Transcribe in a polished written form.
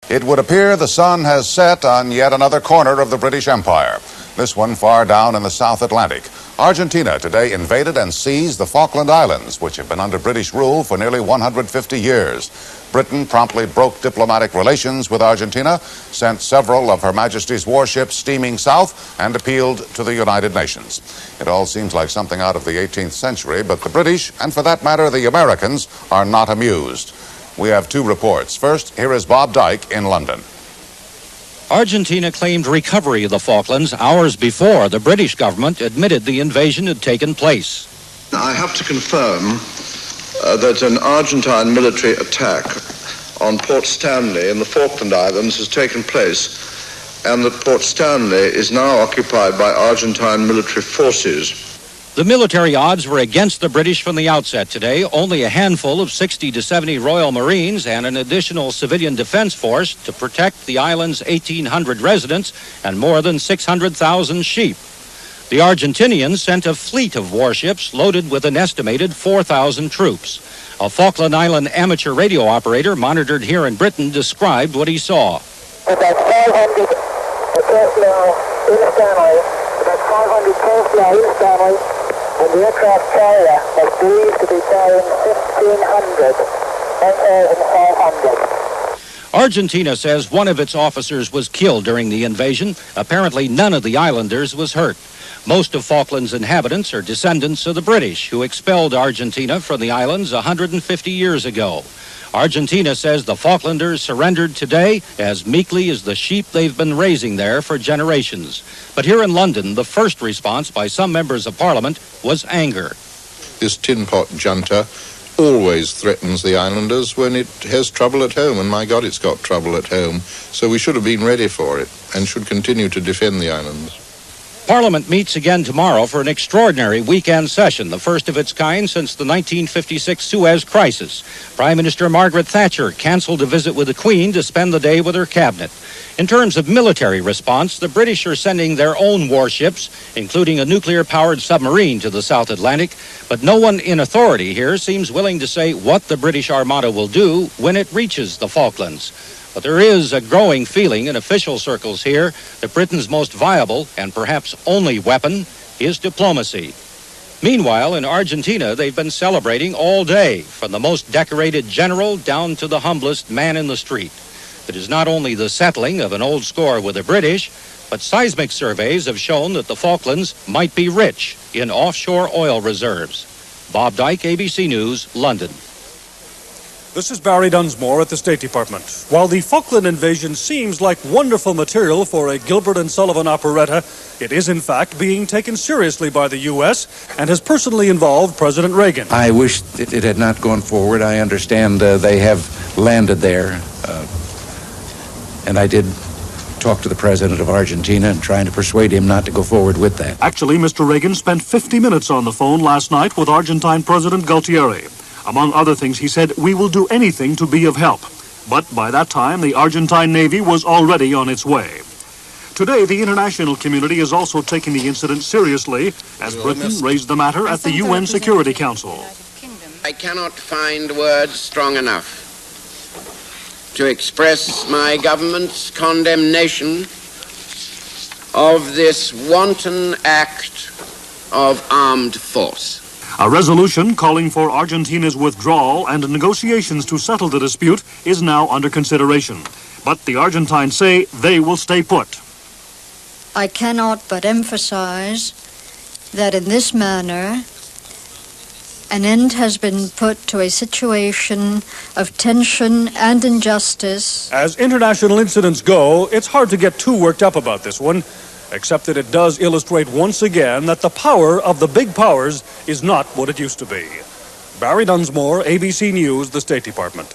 It would appear the sun has set on yet another corner of the British Empire, this one far down in the South Atlantic. Argentina today invaded and seized the Falkland Islands, which have been under British rule for nearly 150 years. Britain promptly broke diplomatic relations with Argentina, sent several of Her Majesty's warships steaming south, and appealed to the United Nations. It all seems like something out of the 18th century, but the British, and for that matter the Americans, are not amused. We have two reports. First, here is Bob Dyke in London. Argentina claimed recovery of the Falklands hours before the British government admitted the invasion had taken place. I have to confirm that an Argentine military attack on Port Stanley in the Falkland Islands has taken place, and that Port Stanley is now occupied by Argentine military forces. The military odds were against the British from the outset today. Only a handful of 60 to 70 Royal Marines and an additional civilian defense force to protect the island's 1,800 residents and more than 600,000 sheep. The Argentinians sent a fleet of warships loaded with an estimated 4,000 troops. A Falkland Island amateur radio operator monitored here in Britain described what he saw. About 500 personnel in Stanley, about 500 personnel in Stanley, and the aircraft carrier was believed to be carrying 1,500, 1,500. Argentina says one of its officers was killed during the invasion. Apparently none of the islanders was hurt. Most of Falkland's inhabitants are descendants of the British, who expelled Argentina from the islands 150 years ago. Argentina says the Falklanders surrendered today as meekly as the sheep they've been raising there for generations. But here in London, the first response by some members of Parliament was anger. This tin pot junta always threatens the islanders when it has trouble at home, and my God, it's got trouble at home. So we should have been ready for it and should continue to defend the islands. Parliament meets again tomorrow for an extraordinary weekend session, the first of its kind since the 1956 Suez Crisis. Prime Minister Margaret Thatcher canceled a visit with the Queen to spend the day with her cabinet. In terms of military response, the British are sending their own warships, including a nuclear-powered submarine to the South Atlantic, but no one in authority here seems willing to say what the British Armada will do when it reaches the Falklands. But there is a growing feeling in official circles here that Britain's most viable and perhaps only weapon is diplomacy. Meanwhile, in Argentina, they've been celebrating all day, from the most decorated general down to the humblest man in the street. It is not only the settling of an old score with the British, but seismic surveys have shown that the Falklands might be rich in offshore oil reserves. Bob Dyke, ABC News, London. This is Barry Dunsmore at the State Department. While the Falkland invasion seems like wonderful material for a Gilbert and Sullivan operetta, it is in fact being taken seriously by the U.S. and has personally involved President Reagan. I wish it had not gone forward. I understand they have landed there. And I did talk to the president of Argentina and trying to persuade him not to go forward with that. Actually, Mr. Reagan spent 50 minutes on the phone last night with Argentine President Galtieri. Among other things, he said, "We will do anything to be of help." But by that time, the Argentine Navy was already on its way. Today, the international community is also taking the incident seriously as Britain raised the matter at the UN Security Council. I cannot find words strong enough to express my government's condemnation of this wanton act of armed force. A resolution calling for Argentina's withdrawal and negotiations to settle the dispute is now under consideration. But the Argentines say they will stay put. I cannot but emphasize that in this manner, an end has been put to a situation of tension and injustice. As international incidents go, it's hard to get too worked up about this one, except that it does illustrate once again that the power of the big powers is not what it used to be. Barry Dunsmore, ABC News, the State Department.